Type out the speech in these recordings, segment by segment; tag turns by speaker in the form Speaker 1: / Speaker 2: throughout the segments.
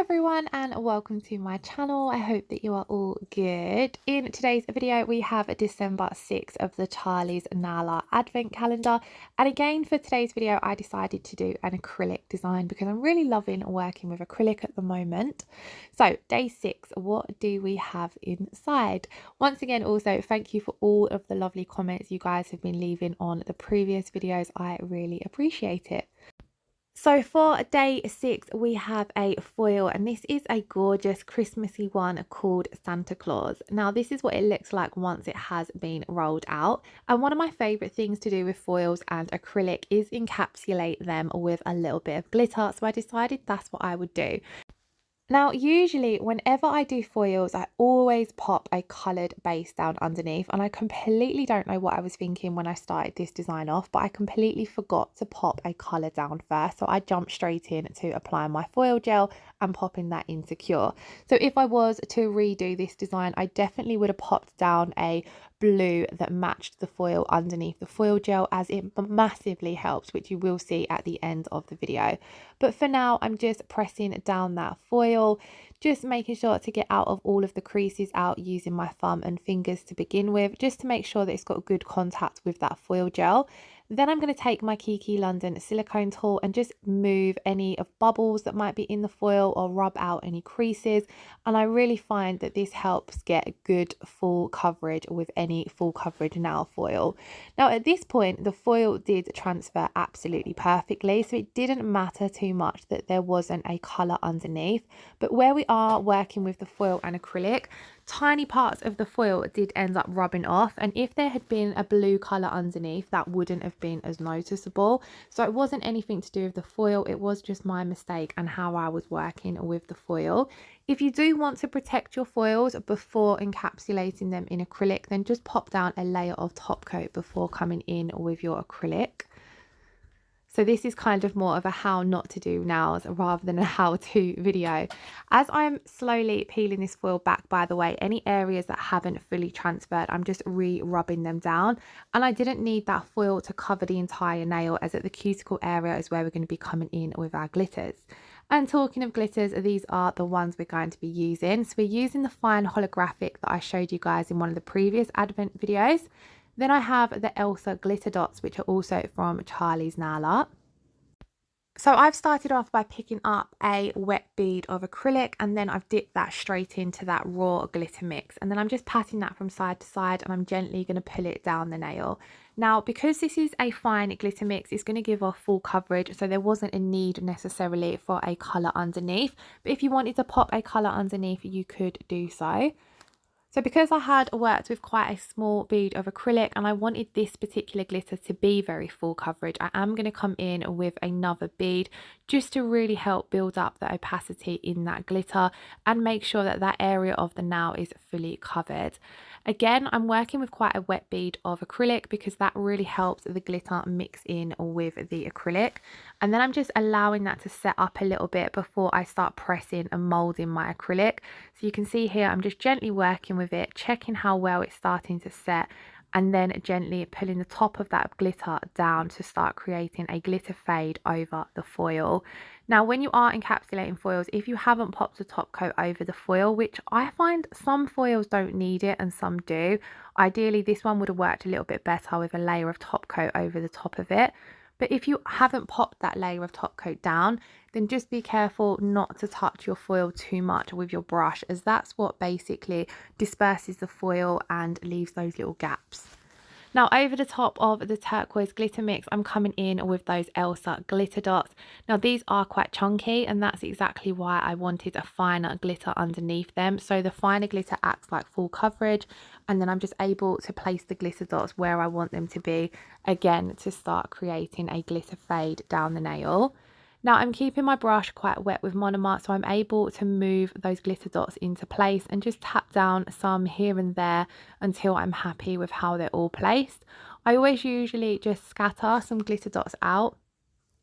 Speaker 1: everyone and welcome to my channel. I hope that you are all good. In today's video we have December 6th of the Charlie's Nail Art advent calendar, and again for today's video I decided to do an acrylic design because I'm really loving working with acrylic at the moment. So day 6, what do we have inside? Once again, also thank you for all of the lovely comments you guys have been leaving on the previous videos. I really appreciate it. So for day 6 we have a foil, and this is a gorgeous Christmassy one called Santa Claus. Now this is what it looks like once it has been rolled out, and one of my favourite things to do with foils and acrylic is encapsulate them with a little bit of glitter, so I decided that's what I would do. Now, usually whenever I do foils, I always pop a coloured base down underneath, and I completely don't know what I was thinking when I started this design off, but I completely forgot to pop a colour down first. So I jumped straight in to applying my foil gel and popping that in secure. So if I was to redo this design, I definitely would have popped down a blue that matched the foil underneath the foil gel, as it massively helps, which you will see at the end of the video. But for now I'm just pressing down that foil, just making sure to get out of all of the creases out using my thumb and fingers to begin with, just to make sure that it's got good contact with that foil gel. Then I'm going to take my Kiki London silicone tool and just move any of bubbles that might be in the foil or rub out any creases. And I really find that this helps get good full coverage with any full coverage nail foil. Now at this point the foil did transfer absolutely perfectly, so it didn't matter too much that there wasn't a colour underneath. But where we are working with the foil and acrylic, tiny parts of the foil did end up rubbing off, and if there had been a blue colour underneath that wouldn't have been as noticeable. So it wasn't anything to do with the foil, it was just my mistake and how I was working with the foil. If you do want to protect your foils before encapsulating them in acrylic, then just pop down a layer of top coat before coming in with your acrylic. So this is kind of more of a how not to do nails rather than a how-to video. As I'm slowly peeling this foil back, by the way, any areas that haven't fully transferred, I'm just re-rubbing them down. And I didn't need that foil to cover the entire nail, as at the cuticle area is where we're going to be coming in with our glitters. And talking of glitters, these are the ones we're going to be using. So we're using the fine holographic that I showed you guys in one of the previous advent videos. Then I have the Elsa glitter dots, which are also from Charlie's Nail Art. So I've started off by picking up a wet bead of acrylic, and then I've dipped that straight into that raw glitter mix, and then I'm just patting that from side to side, and I'm gently going to pull it down the nail. Now because this is a fine glitter mix, it's going to give off full coverage, so there wasn't a need necessarily for a colour underneath, but if you wanted to pop a colour underneath you could do so. So because I had worked with quite a small bead of acrylic and I wanted this particular glitter to be very full coverage, I am going to come in with another bead just to really help build up the opacity in that glitter and make sure that that area of the nail is fully covered. Again, I'm working with quite a wet bead of acrylic because that really helps the glitter mix in with the acrylic. And then I'm just allowing that to set up a little bit before I start pressing and moulding my acrylic. So you can see here I'm just gently working with it, checking how well it's starting to set, and then gently pulling the top of that glitter down to start creating a glitter fade over the foil. Now when you are encapsulating foils, if you haven't popped a top coat over the foil, which I find some foils don't need it and some do, ideally this one would have worked a little bit better with a layer of top coat over the top of it. But if you haven't popped that layer of top coat down, then just be careful not to touch your foil too much with your brush, as that's what basically disperses the foil and leaves those little gaps. Now over the top of the turquoise glitter mix, I'm coming in with those Elsa glitter dots. Now these are quite chunky, and that's exactly why I wanted a finer glitter underneath them. So the finer glitter acts like full coverage, and then I'm just able to place the glitter dots where I want them to be, again to start creating a glitter fade down the nail. Now I'm keeping my brush quite wet with monomer, so I'm able to move those glitter dots into place and just tap down some here and there until I'm happy with how they're all placed. I always usually just scatter some glitter dots out,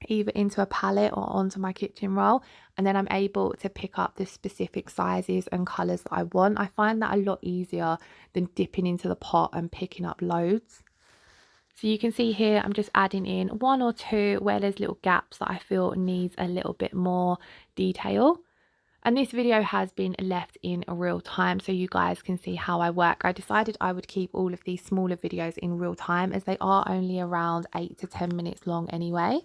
Speaker 1: either into a palette or onto my kitchen roll, and then I'm able to pick up the specific sizes and colours that I want. I find that a lot easier than dipping into the pot and picking up loads. So you can see here I'm just adding in one or two where there's little gaps that I feel needs a little bit more detail. And this video has been left in real time so you guys can see how I work. I decided I would keep all of these smaller videos in real time as they are only around 8 to 10 minutes long anyway.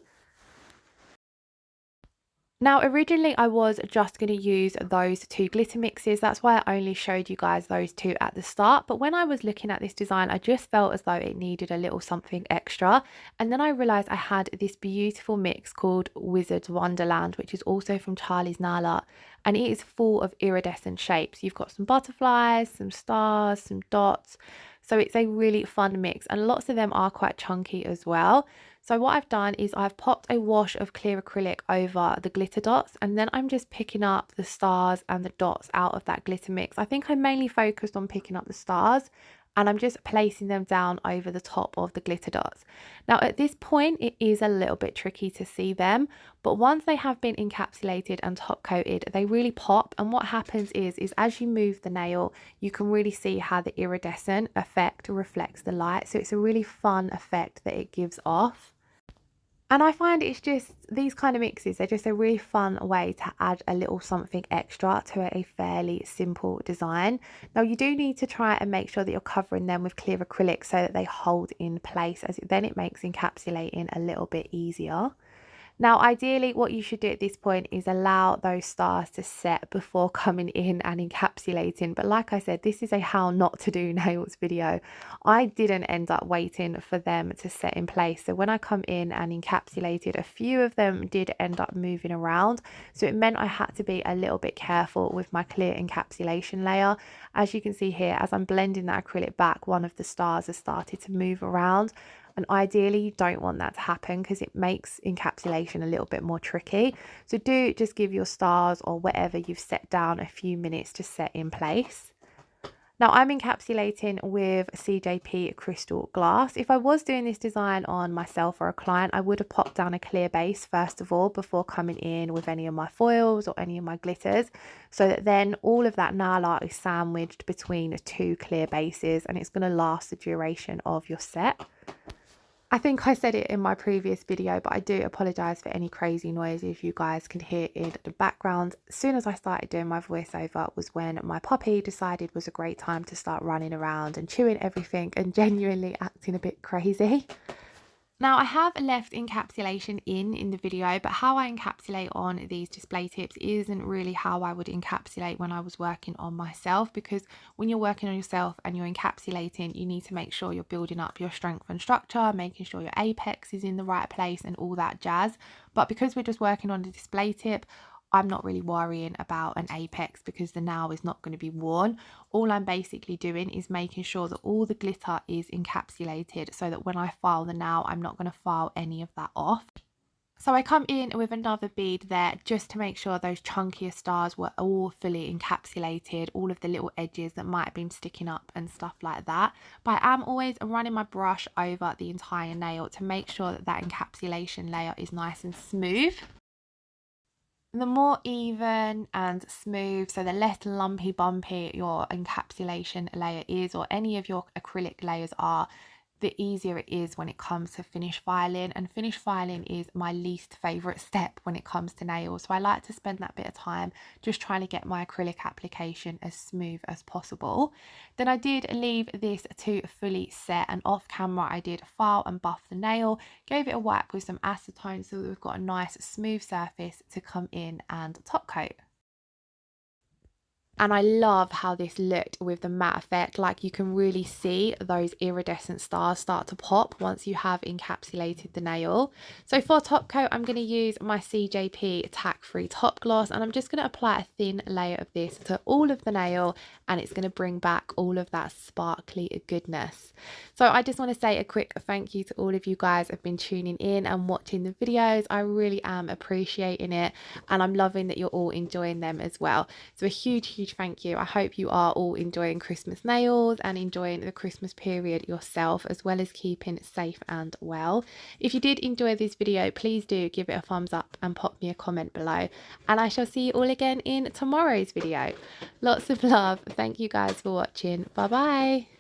Speaker 1: Now, originally I was just going to use those two glitter mixes. That's why I only showed you guys those two at the start. But when I was looking at this design, I just felt as though it needed a little something extra. And then I realized I had this beautiful mix called Wizard's Wonderland, which is also from Charlie's Nail Art. And it is full of iridescent shapes. You've got some butterflies, some stars, some dots. So it's a really fun mix, and lots of them are quite chunky as well. So what I've done is I've popped a wash of clear acrylic over the glitter dots, and then I'm just picking up the stars and the dots out of that glitter mix. I think I mainly focused on picking up the stars, and I'm just placing them down over the top of the glitter dots. Now at this point it is a little bit tricky to see them, but once they have been encapsulated and top coated, they really pop. And what happens is as you move the nail, you can really see how the iridescent effect reflects the light. So it's a really fun effect that it gives off. And I find it's just these kind of mixes, they're just a really fun way to add a little something extra to a fairly simple design. Now you do need to try and make sure that you're covering them with clear acrylic so that they hold in place, as then it makes encapsulating a little bit easier. Now, ideally, what you should do at this point is allow those stars to set before coming in and encapsulating. But like I said, this is a how not to do nails video. I didn't end up waiting for them to set in place. So when I come in and encapsulated, a few of them did end up moving around. So it meant I had to be a little bit careful with my clear encapsulation layer. As you can see here, as I'm blending that acrylic back, one of the stars has started to move around. And ideally you don't want that to happen because it makes encapsulation a little bit more tricky. So do just give your stars or whatever you've set down a few minutes to set in place. Now I'm encapsulating with CJP crystal glass. If I was doing this design on myself or a client, I would have popped down a clear base first of all before coming in with any of my foils or any of my glitters, so that then all of that nail art is sandwiched between two clear bases and it's going to last the duration of your set. I think I said it in my previous video, but I do apologise for any crazy noises you guys can hear in the background. As soon as I started doing my voiceover was when my puppy decided was a great time to start running around and chewing everything and genuinely acting a bit crazy. Now I have left encapsulation in the video, but how I encapsulate on these display tips isn't really how I would encapsulate when I was working on myself, because when you're working on yourself and you're encapsulating, you need to make sure you're building up your strength and structure, making sure your apex is in the right place and all that jazz. But because we're just working on the display tip, I'm not really worrying about an apex because the nail is not going to be worn. All I'm basically doing is making sure that all the glitter is encapsulated so that when I file the nail, I'm not going to file any of that off. So I come in with another bead there just to make sure those chunkier stars were all fully encapsulated, all of the little edges that might have been sticking up and stuff like that. But I am always running my brush over the entire nail to make sure that that encapsulation layer is nice and smooth. The more even and smooth, so the less lumpy bumpy your encapsulation layer is, or any of your acrylic layers are, the easier it is when it comes to finish filing. And finish filing is my least favorite step when it comes to nails, so I like to spend that bit of time just trying to get my acrylic application as smooth as possible. Then I did leave this to fully set, and off camera I did file and buff the nail, gave it a wipe with some acetone so that we've got a nice smooth surface to come in and top coat. And I love how this looked with the matte effect. Like, you can really see those iridescent stars start to pop once you have encapsulated the nail. So for top coat, I'm going to use my CJP Tack Free Top Gloss, and I'm just going to apply a thin layer of this to all of the nail, and it's going to bring back all of that sparkly goodness. So I just want to say a quick thank you to all of you guys who have been tuning in and watching the videos. I really am appreciating it, and I'm loving that you're all enjoying them as well. So a huge thank you. I hope you are all enjoying Christmas nails and enjoying the Christmas period yourself, as well as keeping safe and well. If you did enjoy this video, please do give it a thumbs up and pop me a comment below, and I shall see you all again in tomorrow's video. Lots of love. Thank you guys for watching. Bye bye.